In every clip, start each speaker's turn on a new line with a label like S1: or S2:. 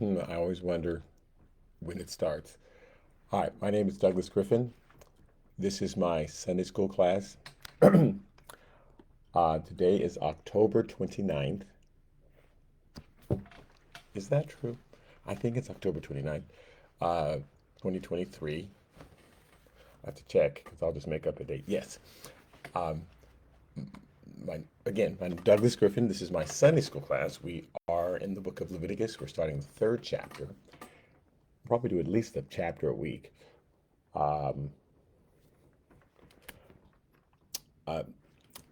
S1: I always wonder when it starts. Hi, my name is Douglas Griffin. This is my Sunday school class. Today is October 29th. Is that true? I think it's October 29th, uh, 2023. I have to check because I'll just make up a date. Yes. Um, my name is Douglas Griffin. This is my Sunday school class. We are in the book of Leviticus. We're starting the third chapter. Probably do at least a chapter a week. Um, uh,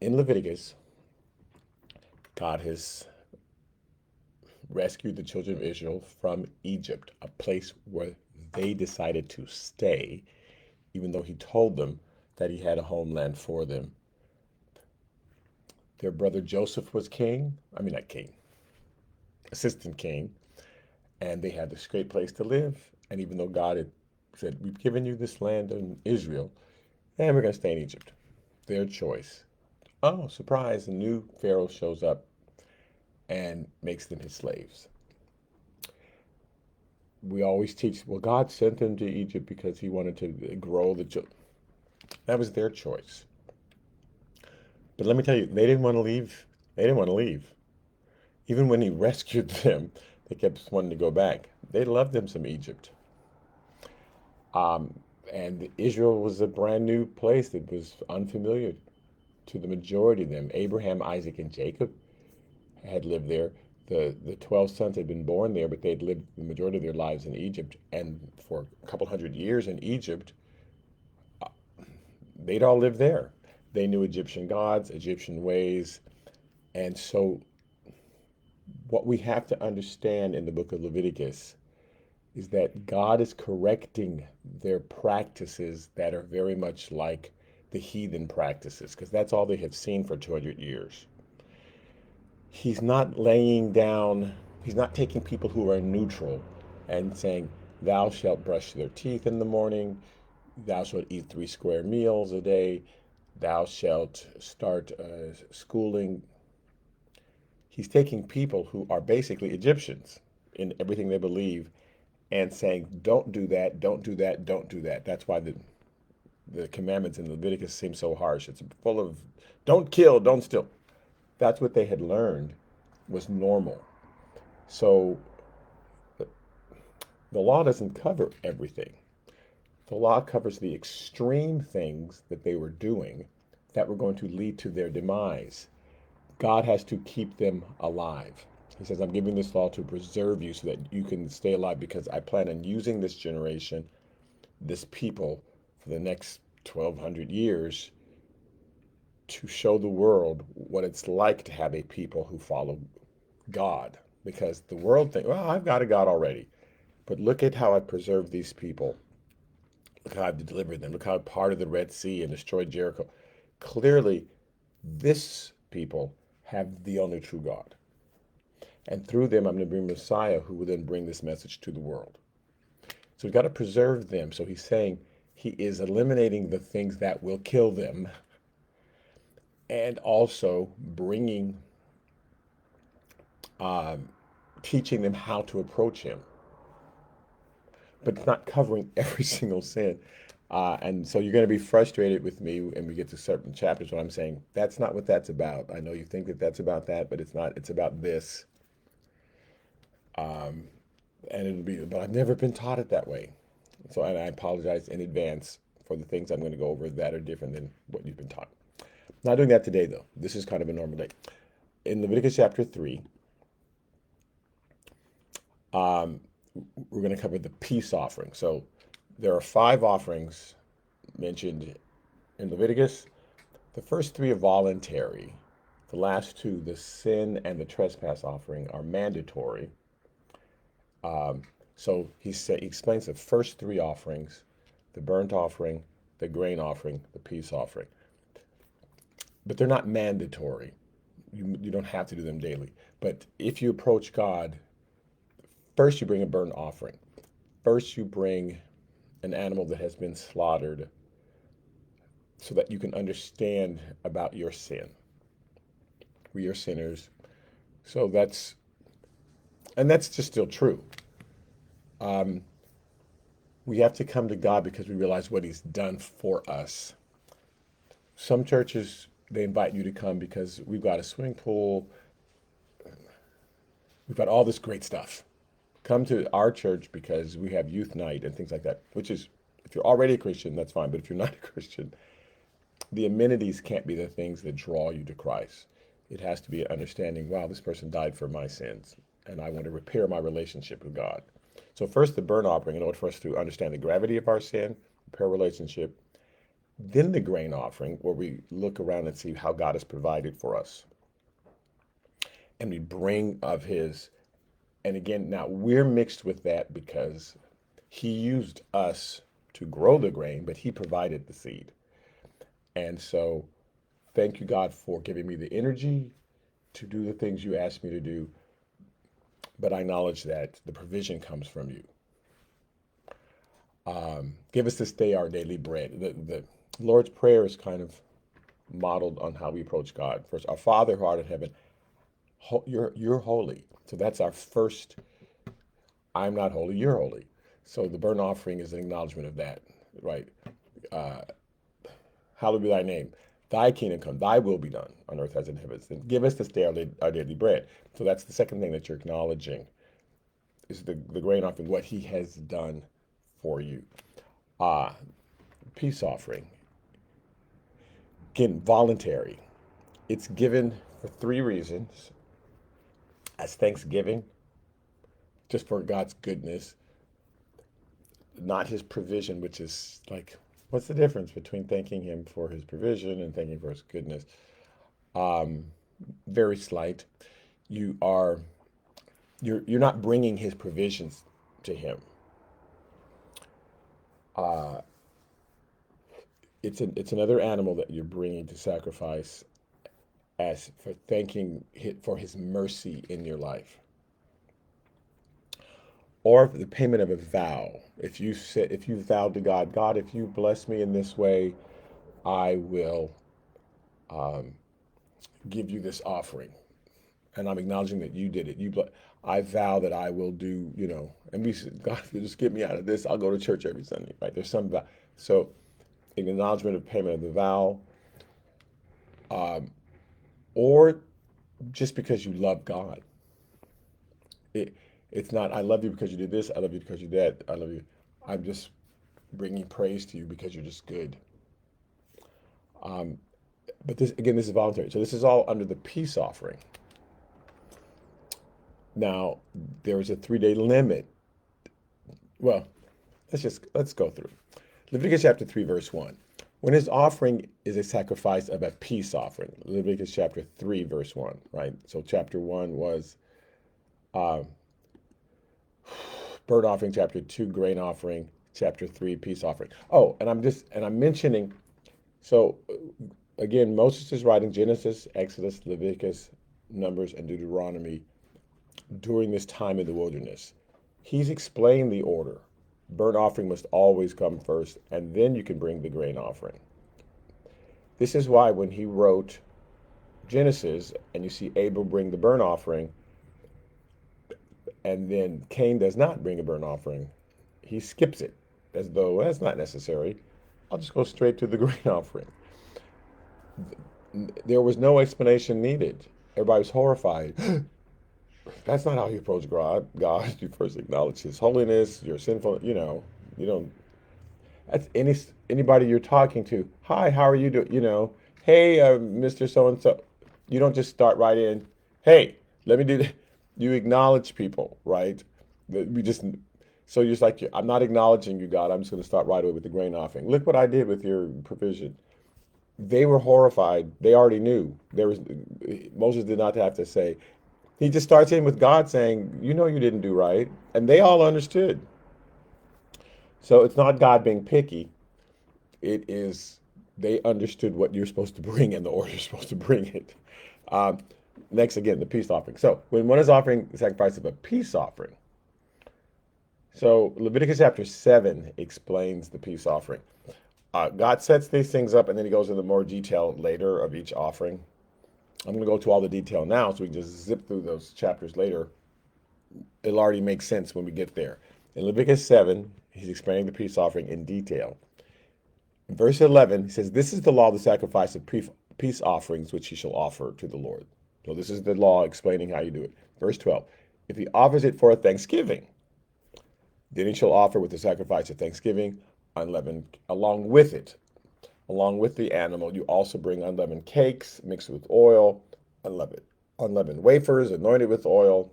S1: in Leviticus, God has rescued the children of Israel from Egypt, a place where they decided to stay, even though He told them that He had a homeland for them. Their brother Joseph was king. I mean, not king, assistant king, and they had this great place to live. And even though God had said, "We've given you this land in Israel, and we're going to stay in Egypt," their choice. Oh, surprise, a new Pharaoh shows up and makes them his slaves. We always teach, well, God sent them to Egypt because He wanted to grow the children. That was their choice. But let me tell you, they didn't want to leave. They didn't want to leave. Even when He rescued them, they kept wanting to go back. They loved them some Egypt. Um, and Israel was a brand new place that was unfamiliar to the majority of them. Abraham, Isaac, and Jacob had lived there. The 12 sons had been born there, but they'd lived the majority of their lives in Egypt. And for a couple hundred years in Egypt, they'd all lived there. They knew Egyptian gods, Egyptian ways. And so, what we have to understand in the book of Leviticus is that God is correcting their practices that are very much like the heathen practices, because that's all they have seen for 200 years. He's not laying down, He's not taking people who are neutral and saying, "Thou shalt brush their teeth in the morning, thou shalt eat 3 square meals a day, thou shalt start schooling." He's taking people who are basically Egyptians in everything they believe and saying, "Don't do that, don't do that, don't do that." That's why the commandments in Leviticus seem so harsh. It's full of don't kill, don't steal. That's what they had learned was normal. So the law doesn't cover everything. The law covers the extreme things that they were doing that were going to lead to their demise. God has to keep them alive. He says, "I'm giving this law to preserve you so that you can stay alive because I plan on using this generation, this people, for the next 1,200 years to show the world what it's like to have a people who follow God." Because the world thinks, "Well, I've got a God already." But look at how I preserved these people. Look how I've delivered them. Look how I parted the Red Sea and destroyed Jericho. Clearly, this people have the only true God. And through them, I'm going to bring Messiah who will then bring this message to the world. So we've got to preserve them. So he's saying he is eliminating the things that will kill them and also bringing, um, teaching them how to approach him. But it's not covering every single sin. And so you're going to be frustrated with me when we get to certain chapters when I'm saying that's not what that's about. I know you think that that's about that, but it's not. It's about this. Um, and it'll be, but I've never been taught it that way. So, and I apologize in advance for the things I'm going to go over that are different than what you've been taught. Not doing that today, though. This is kind of a normal day. In Leviticus chapter 3, um, we're going to cover the peace offering. So there are 5 offerings mentioned in Leviticus. The first 3 are voluntary. The last 2, the sin and the trespass offering, are mandatory. Um, so he explains the first 3 offerings: the burnt offering, the grain offering, the peace offering. But they're not mandatory. You don't have to do them daily. But if you approach God, first you bring a burnt offering. First you bring an animal that has been slaughtered so that you can understand about your sin. We are sinners. So that's just still true. Um, we have to come to God because we realize what He's done for us. Some churches, they invite you to come because we've got a swimming pool, we've got all this great stuff. Come to our church because we have youth night and things like that, which is, if you're already a Christian, that's fine. But if you're not a Christian, the amenities can't be the things that draw you to Christ. It has to be an understanding, wow, this person died for my sins, and I want to repair my relationship with God. So first, the burnt offering, in order for us to understand the gravity of our sin, repair relationship. Then the grain offering, where we look around and see how God has provided for us. And we bring of his, and again, now we're mixed with that because he used us to grow the grain, but he provided the seed. And so thank you, God, for giving me the energy to do the things you asked me to do. But I acknowledge that the provision comes from you. Give us this day our daily bread. The Lord's Prayer is kind of modeled on how we approach God. First, our Father who art in heaven, you're holy. So that's our first, I'm not holy, you're holy. So the burnt offering is an acknowledgement of that, right? Uh, Hallowed be thy name. Thy kingdom come, thy will be done on earth as in heaven. And give us this day our daily bread. So that's the second thing that you're acknowledging is the grain offering, what he has done for you. Peace offering. Again, voluntary. It's given for three reasons. As thanksgiving, just for God's goodness, not his provision, which is like, what's the difference between thanking him for his provision and thanking for his goodness? Very slight. You are you're not bringing his provisions to him. It's another animal that you're bringing to sacrifice as for thanking for his mercy in your life, or the payment of a vow. If you vowed to God, God, if you bless me in this way, I will give you this offering, and I'm acknowledging that you did it. I vow that I will do, and we said, God, if you just get me out of this, I'll go to church every Sunday, right? There's some vow. So, an acknowledgement of payment of the vow, or just because you love God. It, it's not, I love you because you did this, I love you because you did that, I love you. I'm just bringing praise to you because you're just good. But this, again, this is voluntary. So this is all under the peace offering. Now, there's a 3-day limit. Well, let's go through. Leviticus chapter 3, verse 1. When his offering is a sacrifice of a peace offering. Leviticus chapter 3, verse 1, right? So chapter 1 was burnt offering, chapter 2, grain offering, chapter 3, peace offering. Oh, and I'm mentioning, so again, Moses is writing Genesis, Exodus, Leviticus, Numbers, and Deuteronomy during this time in the wilderness. He's explained the order. Burnt offering must always come first, and then you can bring the grain offering. This is why when he wrote Genesis, and you see Abel bring the burnt offering, and then Cain does not bring a burnt offering, he skips it, as though that's not necessary. I'll just go straight to the grain offering. There was no explanation needed. Everybody was horrified. That's not how you approach God. God, you first acknowledge his holiness, your sinful, you don't, that's anybody you're talking to. Hi, how are you doing? Hey, Mr. So-and-so. You don't just start right in, hey, let me do that. You acknowledge people, right? So you're just like, I'm not acknowledging you, God. I'm just going to start right away with the grain offering. Look what I did with your provision. They were horrified. They already knew. Moses did not have to say. He just starts in with God saying, you didn't do right. And they all understood. So it's not God being picky. It is, they understood what you're supposed to bring and the order you're supposed to bring it. Um, Next, again, the peace offering. So when one is offering the sacrifice of a peace offering, so Leviticus chapter 7 explains the peace offering. God sets these things up, and then he goes into more detail later of each offering. I'm going to go to all the detail now, so we can just zip through those chapters later. It'll already make sense when we get there. In Leviticus 7, he's explaining the peace offering in detail. In verse 11, he says, "This is the law of the sacrifice of peace offerings which he shall offer to the Lord." So this is the law explaining how you do it. Verse 12, "If he offers it for a thanksgiving, then he shall offer with the sacrifice of thanksgiving unleavened along with it. Along with the animal, you also bring unleavened cakes mixed with oil, unleavened wafers anointed with oil,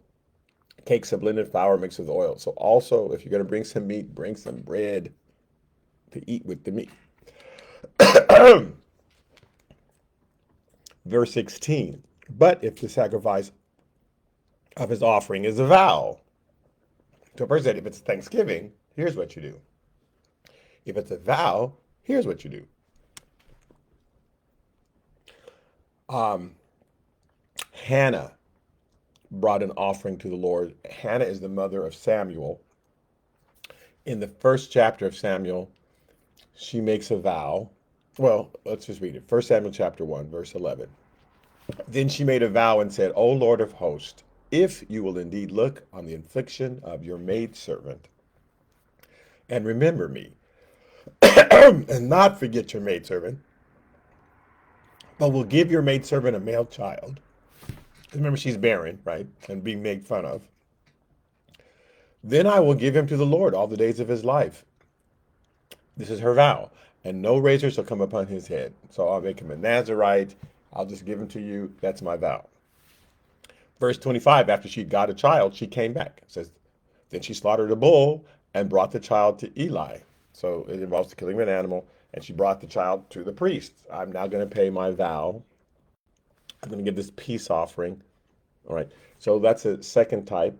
S1: cakes of blended flour mixed with oil." So also, if you're going to bring some meat, bring some bread to eat with the meat. Verse 16, "But if the sacrifice of his offering is a vow." So first said, if it's Thanksgiving, here's what you do. If it's a vow, here's what you do. Hannah brought an offering to the Lord. Hannah is the mother of Samuel. In the first chapter of Samuel, she makes a vow. Well, let's just read it. 1 Samuel chapter 1, verse 11. "Then she made a vow and said, O Lord of hosts, if you will indeed look on the affliction of your maidservant and remember me, and not forget your maidservant, but will give your maidservant a male child." Remember, she's barren, right? And being made fun of. "Then I will give him to the Lord all the days of his life." This is her vow. "And no razor shall come upon his head. So I'll make him a Nazarite. I'll just give him to you. That's my vow." Verse 25, after she got a child, she came back. It says, "Then she slaughtered a bull and brought the child to Eli." So it involves the killing of an animal. And she brought the child to the priest. "I'm now going to pay my vow. I'm going to give this peace offering." All right. So that's a second type.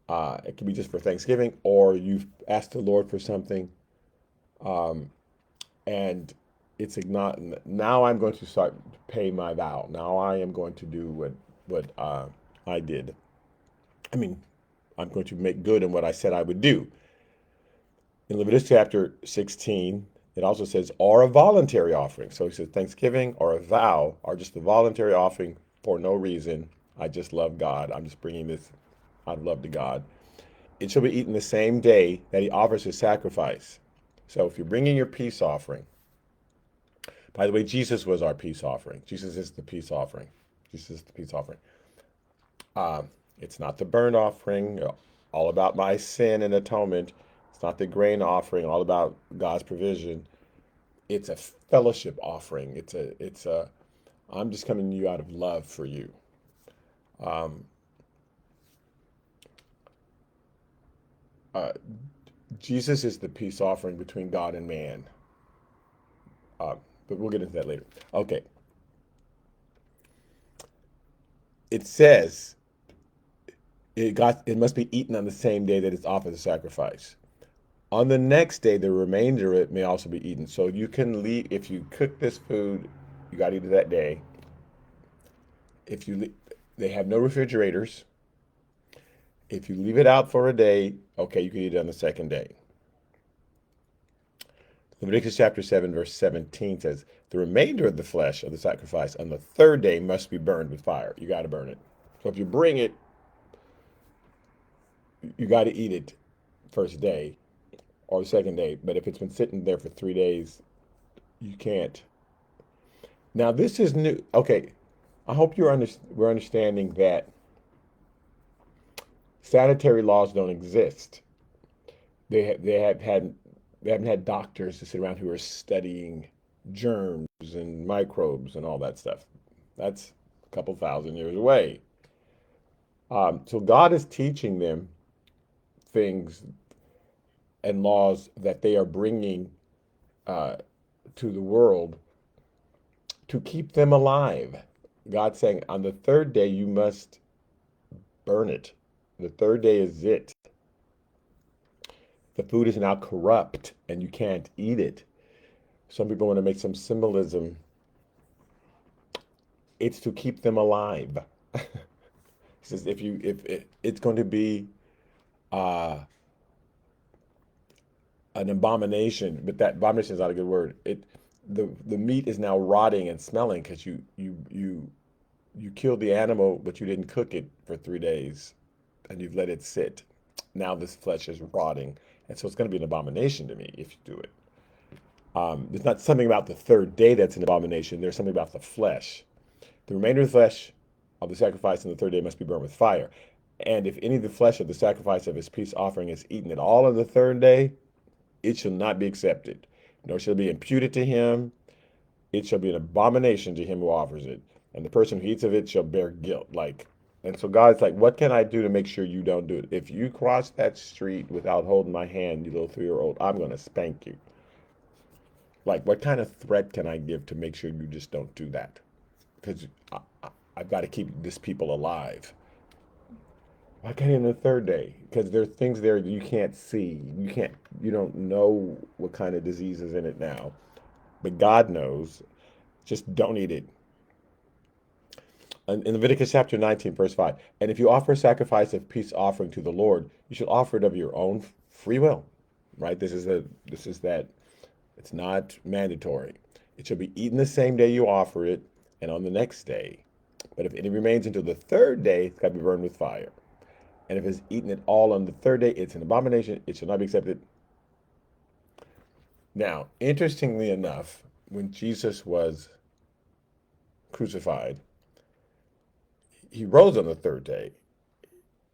S1: It can be just for Thanksgiving, or you've asked the Lord for something, and it's not. Now I'm going to start to pay my vow. Now I am going to do what I did. I mean, I'm going to make good on what I said I would do. In Leviticus chapter 16, it also says, or a voluntary offering. So he says Thanksgiving or a vow are just a voluntary offering for no reason. I just love God. I'm just bringing this out of love to God. It shall be eaten the same day that he offers his sacrifice. So if you're bringing your peace offering, by the way, Jesus was our peace offering. Jesus is the peace offering. Jesus is the peace offering. It's not the burnt offering, all about my sin and atonement. It's not the grain offering, all about God's provision. It's a fellowship offering. It's a I'm just coming to you out of love for you. Um, uh, Jesus is the peace offering between God and man. Uh, but we'll get into that later. Okay. It says it must be eaten on the same day that it's offered as sacrifice. On the next day, the remainder of it may also be eaten. So you can leave if you cook this food, you got to eat it that day. If you They have no refrigerators. If you leave it out for a day, okay, you can eat it on the second day. Leviticus chapter 7, verse 17 says, "The remainder of the flesh of the sacrifice on the third day must be burned with fire." You got to burn it. So if you bring it, you got to eat it first day or the second day. But if it's been sitting there for 3 days, you can't. Now this is new. Okay, I hope we're understanding that sanitary laws don't exist. They haven't had doctors to sit around who are studying germs and microbes and all that stuff. That's a couple thousand years away. So God is teaching them things and laws that they are bringing uh, to the world to keep them alive. God's saying, on the third day, you must burn it. The third day is it. The food is now corrupt and you can't eat it. Some people want to make some symbolism. It's to keep them alive. He says if it's going to be uh, an abomination, but that abomination is not a good word. The meat is now rotting and smelling because you killed the animal, but you didn't cook it for 3 days, and you've let it sit. now this flesh is rotting, and so it's going to be an abomination to me if you do it. There's not something about the third day that's an abomination. There's something about the flesh. The remainder of the flesh of the sacrifice on the third day must be burned with fire. And if any of the flesh of the sacrifice of his peace offering is eaten at all on the third day, it shall not be accepted, nor shall it be imputed to him. It shall be an abomination to him who offers it. And the person who eats of it shall bear guilt. And so God's like, what can I do to make sure you don't do it? If you cross that street without holding my hand, you little 3-year-old, I'm going to spank you. Like, what kind of threat can I give to make sure you just don't do that? Because I've got to keep this people alive. Why can't even the third day? Because there's things there you can't see. You don't know what kind of disease is in it now. But God knows. Just don't eat it. In Leviticus chapter 19, verse 5, and if you offer a sacrifice of peace offering to the Lord, you shall offer it of your own free will. Right? This is that. It's not mandatory. It shall be eaten the same day you offer it, and on the next day. But if it remains until the third day, it's got to be burned with fire. And if it's eaten at all on the third day, it's an abomination. It shall not be accepted. Now, interestingly enough, when Jesus was crucified, he rose on the third day.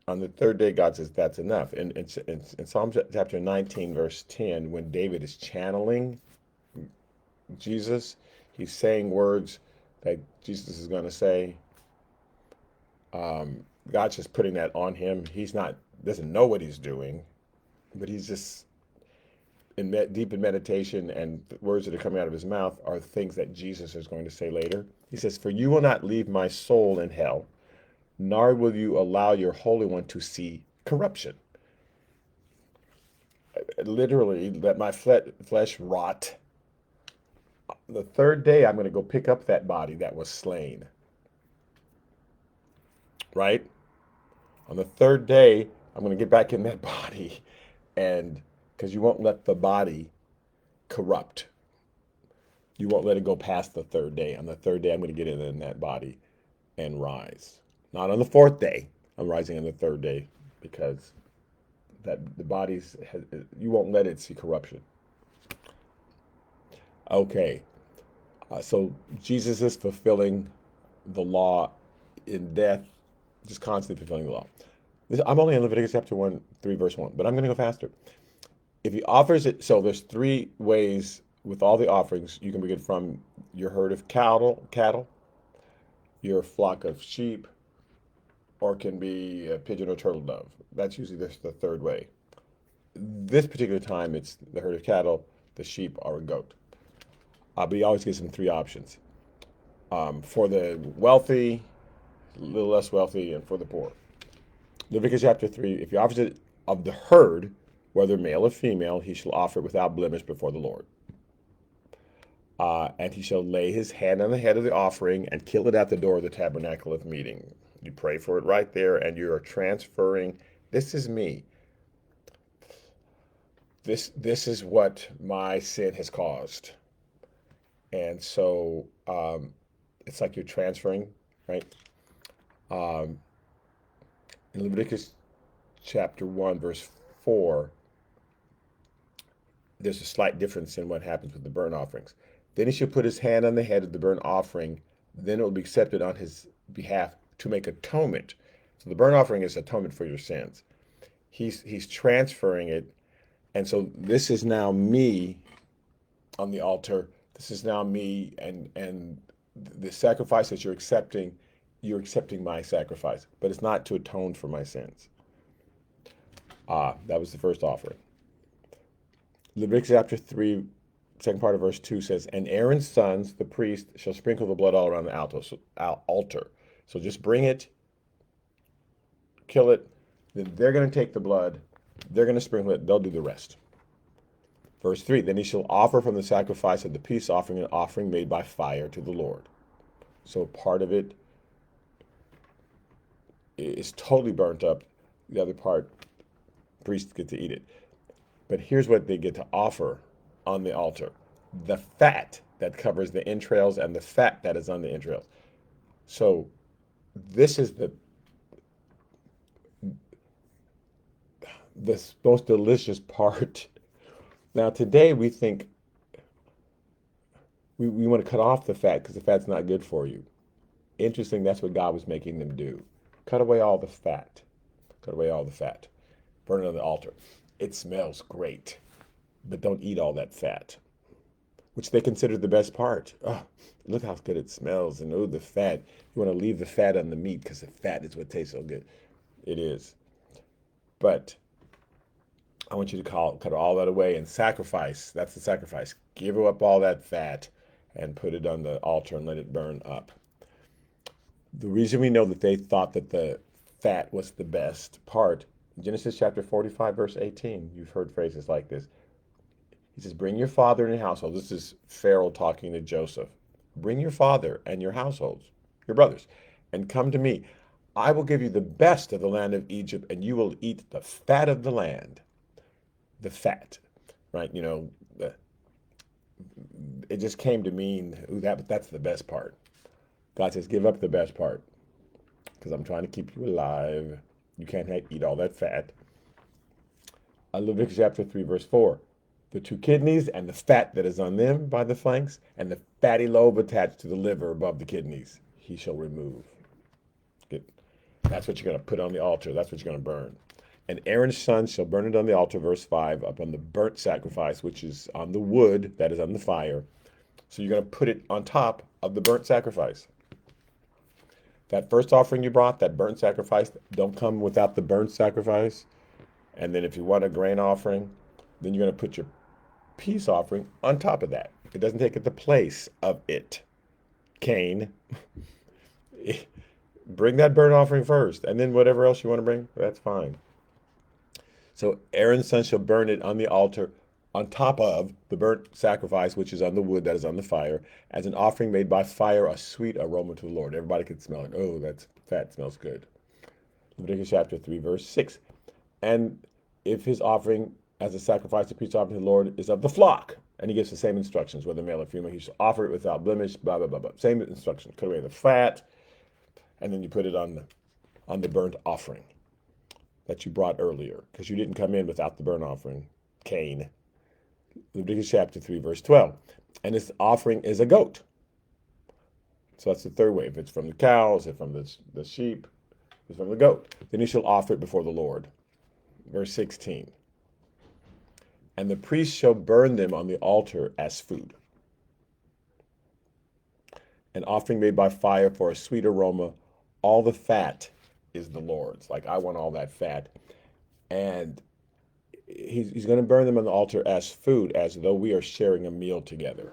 S1: On the third day, God says that's enough. In Psalm chapter 19, verse 10, when David is channeling Jesus, he's saying words that Jesus is going to say. God's just putting that on him. Doesn't know what he's doing, but he's just deep in meditation, and the words that are coming out of his mouth are things that Jesus is going to say later. He says, "For you will not leave my soul in hell, nor will you allow your Holy One to see corruption." Literally, let my flesh rot. The third day, I'm going to go pick up that body that was slain. Right? On the third day, I'm going to get back in that body, and because you won't let the body corrupt. You won't let it go past the third day. On the third day, I'm going to get in that body and rise. Not on the fourth day. I'm rising on the third day because that the you won't let it see corruption. Okay, so Jesus is fulfilling the law in death, just constantly fulfilling the law. I'm only in Leviticus chapter 3, verse 1, but I'm going to go faster. If he offers it, so there's 3 ways with all the offerings you can begin from your herd of cattle, your flock of sheep, or it can be a pigeon or turtle dove. That's usually the third way. This particular time, it's the herd of cattle, the sheep, or a goat. But he always gives them 3 options. For the wealthy, a little less wealthy, and for the poor. Leviticus chapter 3, if he offers it of the herd, whether male or female, he shall offer it without blemish before the Lord. And he shall lay his hand on the head of the offering and kill it at the door of the tabernacle of meeting. You pray for it right there, and you are transferring, this is me. This is what my sin has caused. And so it's like you're transferring, right? In Leviticus chapter 1, verse 4, there's a slight difference in what happens with the burnt offerings. Then he shall put his hand on the head of the burnt offering, then it will be accepted on his behalf to make atonement. So the burnt offering is atonement for your sins. He's transferring it, and so this is now me on the altar. This is now me, and the sacrifice that you're accepting my sacrifice, but it's not to atone for my sins. That was the first offering. Leviticus chapter 3, second part of verse 2 says, and Aaron's sons, the priest, shall sprinkle the blood all around the altar. So just bring it, kill it, then they're going to take the blood, they're going to sprinkle it, they'll do the rest. Verse 3, then he shall offer from the sacrifice of the peace offering an offering made by fire to the Lord. So part of it is totally burnt up. The other part, priests get to eat it. But here's what they get to offer on the altar. The fat that covers the entrails and the fat that is on the entrails. So this is the most delicious part. Now, today we think we want to cut off the fat because the fat's not good for you. Interesting, that's what God was making them do. Cut away all the fat. Cut away all the fat. Burn it on the altar. It smells great, but don't eat all that fat, which they considered the best part. Oh, look how good it smells. And oh, the fat. You want to leave the fat on the meat because the fat is what tastes so good. It is. But I want you to cut all that away and sacrifice. That's the sacrifice. Give up all that fat and put it on the altar and let it burn up. The reason we know that they thought that the fat was the best part, Genesis chapter 45, verse 18, you've heard phrases like this. He says, bring your father and your household. This is Pharaoh talking to Joseph. Bring your father and your households, your brothers, and come to me. I will give you the best of the land of Egypt, and you will eat the fat of the land. The fat, right? You know, it just came to mean that's the best part. God says, give up the best part because I'm trying to keep you alive. You can't eat all that fat. Leviticus chapter 3, verse 4. The two kidneys and the fat that is on them by the flanks, and the fatty lobe attached to the liver above the kidneys, he shall remove. Good. That's what you're going to put on the altar. That's what you're going to burn. And Aaron's sons shall burn it on the altar, verse 5, upon the burnt sacrifice, which is on the wood that is on the fire. So you're going to put it on top of the burnt sacrifice. That first offering you brought, that burnt sacrifice, don't come without the burnt sacrifice. And then if you want a grain offering, then you're going to put your peace offering on top of that. It doesn't take the place of it. Cain, bring that burnt offering first, and then whatever else you want to bring, that's fine. So Aaron's son shall burn it on the altar on top of the burnt sacrifice, which is on the wood that is on the fire, as an offering made by fire, a sweet aroma to the Lord. Everybody can smell it. Oh, that's fat, smells good. Leviticus chapter 3, verse 6. And if his offering as a sacrifice, a peace offering to the Lord, is of the flock, and he gives the same instructions, whether male or female, he shall offer it without blemish, blah, blah, blah, blah. Same instructions. Cut away the fat, and then you put it on the burnt offering that you brought earlier, because you didn't come in without the burnt offering, Cain. Leviticus chapter 3, verse 12. And this offering is a goat. So that's the third way. If it's from the cows, if from the sheep, if it's from the goat, then you shall offer it before the Lord. Verse 16. And the priest shall burn them on the altar as food. An offering made by fire for a sweet aroma. All the fat is the Lord's. Like, I want all that fat. And he's going to burn them on the altar as food, as though we are sharing a meal together.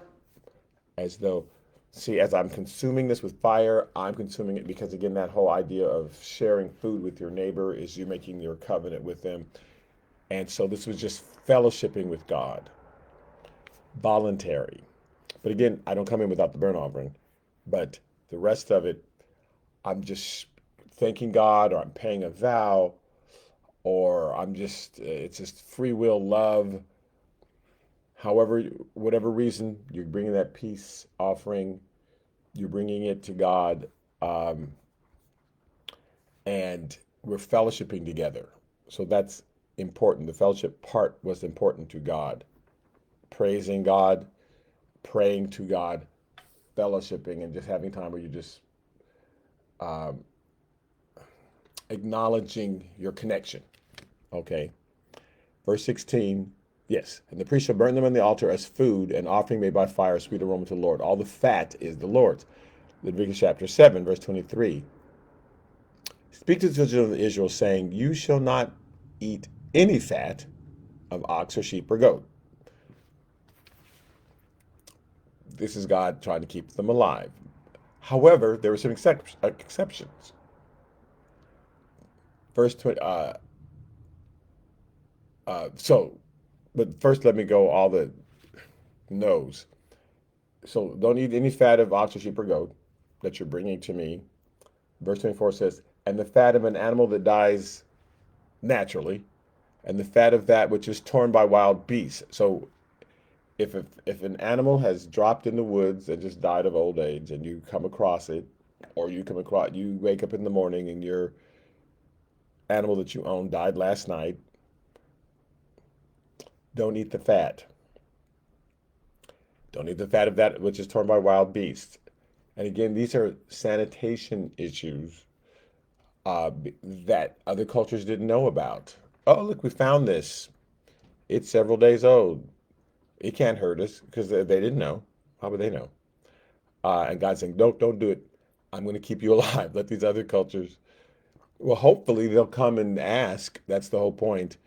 S1: As though, see, as I'm consuming this with fire, I'm consuming it because, again, that whole idea of sharing food with your neighbor is you making your covenant with them. And so this was just fellowshipping with God, voluntary. But again, I don't come in without the burnt offering. But the rest of it, I'm just thanking God, or I'm paying a vow, or it's just free will love. However, whatever reason, you're bringing that peace offering, you're bringing it to God, and we're fellowshipping together. So that's important. The fellowship part was important to God. Praising God, praying to God, fellowshipping, and just having time where you're just acknowledging your connection. Okay. Verse 16, yes. And the priest shall burn them on the altar as food, an offering made by fire, a sweet aroma to the Lord. All the fat is the Lord's. Leviticus chapter 7, verse 23. Speak to the children of Israel, saying, you shall not eat any fat of ox or sheep or goat. This is God trying to keep them alive. However, there were some exceptions. Verse 20, but first let me go all the no's. So don't eat any fat of ox or sheep or goat that you're bringing to me. Verse 24 says, and the fat of an animal that dies naturally, and the fat of that which is torn by wild beasts. So if an animal has dropped in the woods and just died of old age, and you come across it, or you wake up in the morning and your animal that you own died last night, Don't eat the fat. Don't eat the fat of that which is torn by wild beasts. And again, these are sanitation issues that other cultures didn't know about. Oh, look, we found this. It's several days old. It can't hurt us because they didn't know. How would they know? And God's saying, don't do it. I'm going to keep you alive. Let these other cultures. Well, hopefully they'll come and ask. That's the whole point.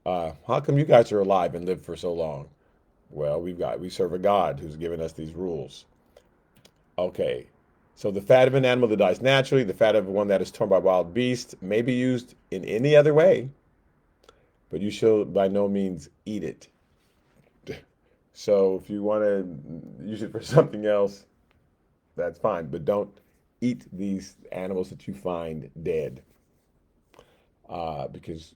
S1: How come you guys are alive and live for so long? Well, we serve a God who's given us these rules. Okay. So the fat of an animal that dies naturally, the fat of one that is torn by wild beasts, may be used in any other way, but you shall by no means eat it. So if you want to use it for something else, that's fine. But don't eat these animals that you find dead, because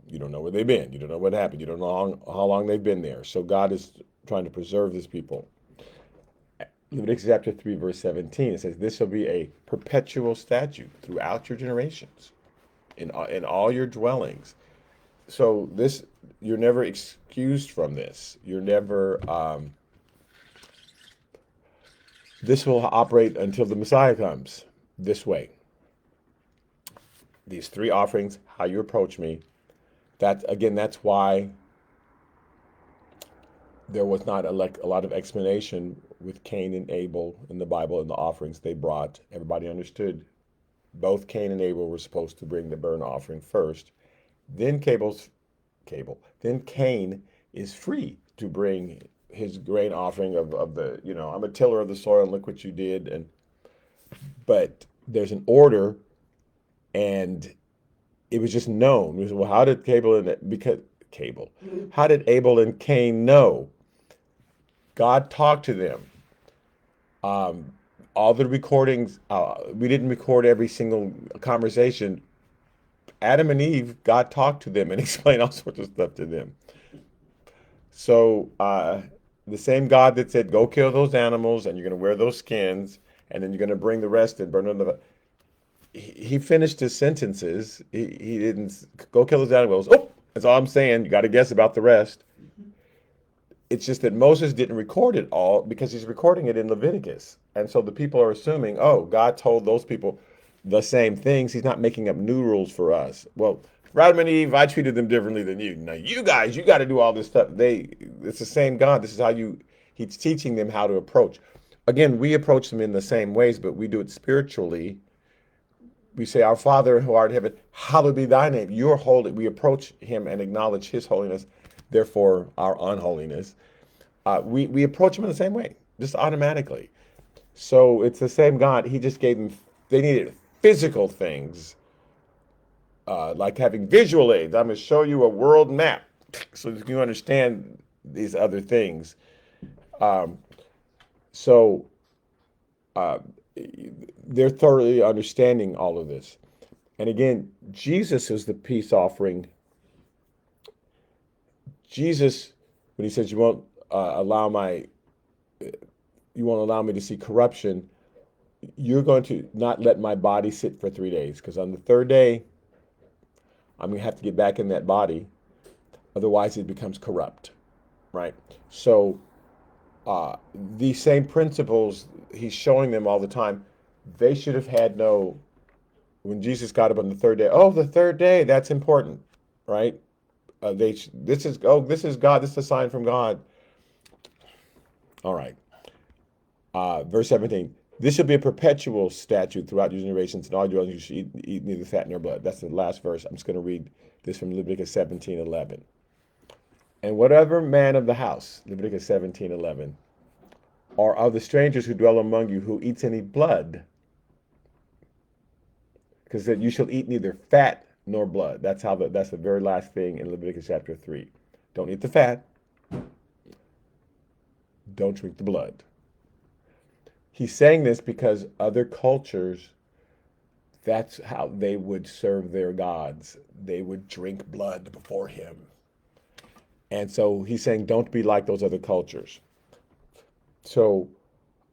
S1: you don't know where they've been. You don't know what happened. You don't know how long they've been there. So God is trying to preserve his people. Leviticus chapter 3, verse 17, it says, this shall be a perpetual statute throughout your generations, in all your dwellings. So this, you're never excused from this. You're never, this will operate until the Messiah comes this way. These three offerings, how you approach me, that's why there was not a lot of explanation with Cain and Abel in the Bible and the offerings they brought. Everybody understood both Cain and Abel were supposed to bring the burnt offering first. Then then Cain is free to bring his grain offering of the, I'm a tiller of the soil and look what you did. But there's an order, and it was just known. It was, well, how did how did Abel and Cain know? God talked to them. All the recordings, we didn't record every single conversation. Adam and Eve, God talked to them and explained all sorts of stuff to them. So the same God that said, go kill those animals and you're going to wear those skins and then you're going to bring the rest and burn them. He finished his sentences. He didn't go kill those animals. Oh, that's all I'm saying. You got to guess about the rest. It's just that Moses didn't record it all because he's recording it in Leviticus. And so the people are assuming, oh, God told those people the same things. He's not making up new rules for us. Well, for Adam and Eve, I treated them differently than you. Now, you guys, you got to do all this stuff. It's the same God. This is how he's teaching them how to approach. Again, we approach them in the same ways, but we do it spiritually. We say, our Father who art in heaven, hallowed be thy name. You're holy. We approach him and acknowledge his holiness, therefore our unholiness. We approach him in the same way, just automatically. So it's the same God. He just gave them, they needed physical things, like having visual aids. I'm going to show you a world map so that you understand these other things. So they're thoroughly understanding all of this. And again, Jesus is the peace offering. Jesus, when he says you won't allow me to see corruption, you're going to not let my body sit for 3 days, because on the third day, I'm going to have to get back in that body. Otherwise, it becomes corrupt, right? So these same principles he's showing them all the time. They should have had when Jesus got up on the third day, oh, the third day, that's important, right? This is God, this is a sign from God. All right. Verse 17, this shall be a perpetual statute throughout your generations, and all your dwellings you should eat neither fat nor blood. That's the last verse. I'm just going to read this from Leviticus 17:11. And whatever man of the house, Leviticus 17:11, or of the strangers who dwell among you who eats any blood, because that you shall eat neither fat nor blood. That's the very last thing in Leviticus chapter 3. Don't eat the fat. Don't drink the blood. He's saying this because other cultures, that's how they would serve their gods. They would drink blood before him. And so he's saying, don't be like those other cultures. So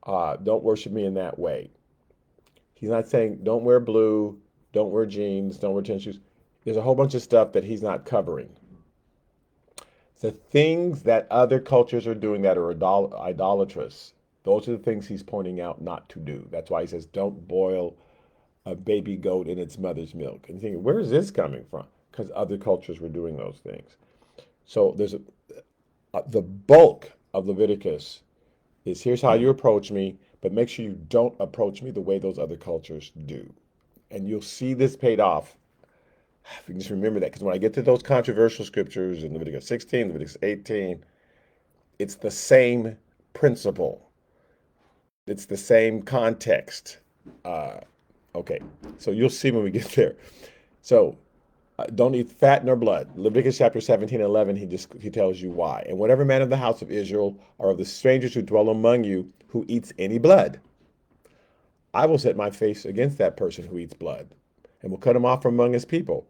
S1: don't worship me in that way. He's not saying don't wear blue, don't wear jeans, don't wear tennis shoes. There's a whole bunch of stuff that he's not covering. The things that other cultures are doing that are idolatrous, those are the things he's pointing out not to do. That's why he says, don't boil a baby goat in its mother's milk. And you're thinking, where is this coming from? Because other cultures were doing those things. So the bulk of Leviticus is here's how you approach me, but make sure you don't approach me the way those other cultures do. And you'll see this paid off. If you can just remember that, because when I get to those controversial scriptures in Leviticus 16, Leviticus 18, it's the same principle. It's the same context. Uh, okay, so you'll see when we get there. So don't eat fat nor blood. Leviticus chapter 17 and 11, he tells you why. And whatever man of the house of Israel or of the strangers who dwell among you who eats any blood, I will set my face against that person who eats blood, and will cut him off from among his people.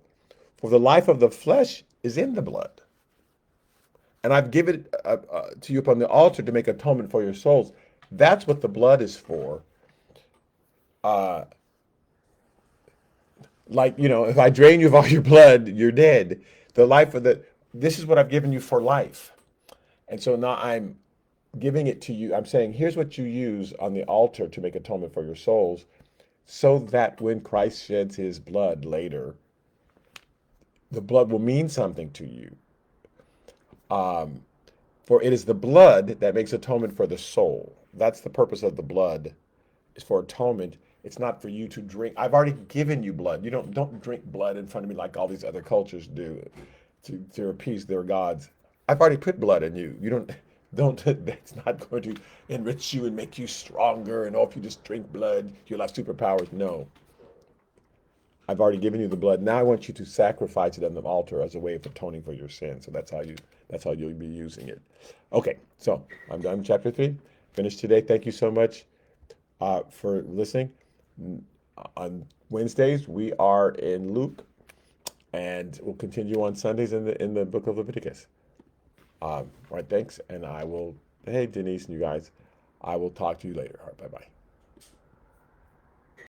S1: For the life of the flesh is in the blood. And I've given it to you upon the altar to make atonement for your souls. That's what the blood is for. Uh, if I drain you of all your blood, you're dead. This is what I've given you for life. And so now I'm giving it to you. I'm saying, here's what you use on the altar to make atonement for your souls, so that when Christ sheds his blood later, the blood will mean something to you. For it is the blood that makes atonement for the soul. That's the purpose of the blood, is for atonement. It's not for you to drink. I've already given you blood. You don't drink blood in front of me like all these other cultures do to appease their gods. I've already put blood in you. You don't that's not going to enrich you and make you stronger, and if you just drink blood, you'll have superpowers. No. I've already given you the blood. Now I want you to sacrifice it on the altar as a way of atoning for your sin. So that's how you'll be using it. Okay, so I'm done with chapter 3. Finished today. Thank you so much for listening. On Wednesdays we are in Luke, and we'll continue on Sundays in the book of Leviticus. All right, thanks, and I will. Hey, Denise and you guys, I will talk to you later. All right, bye bye.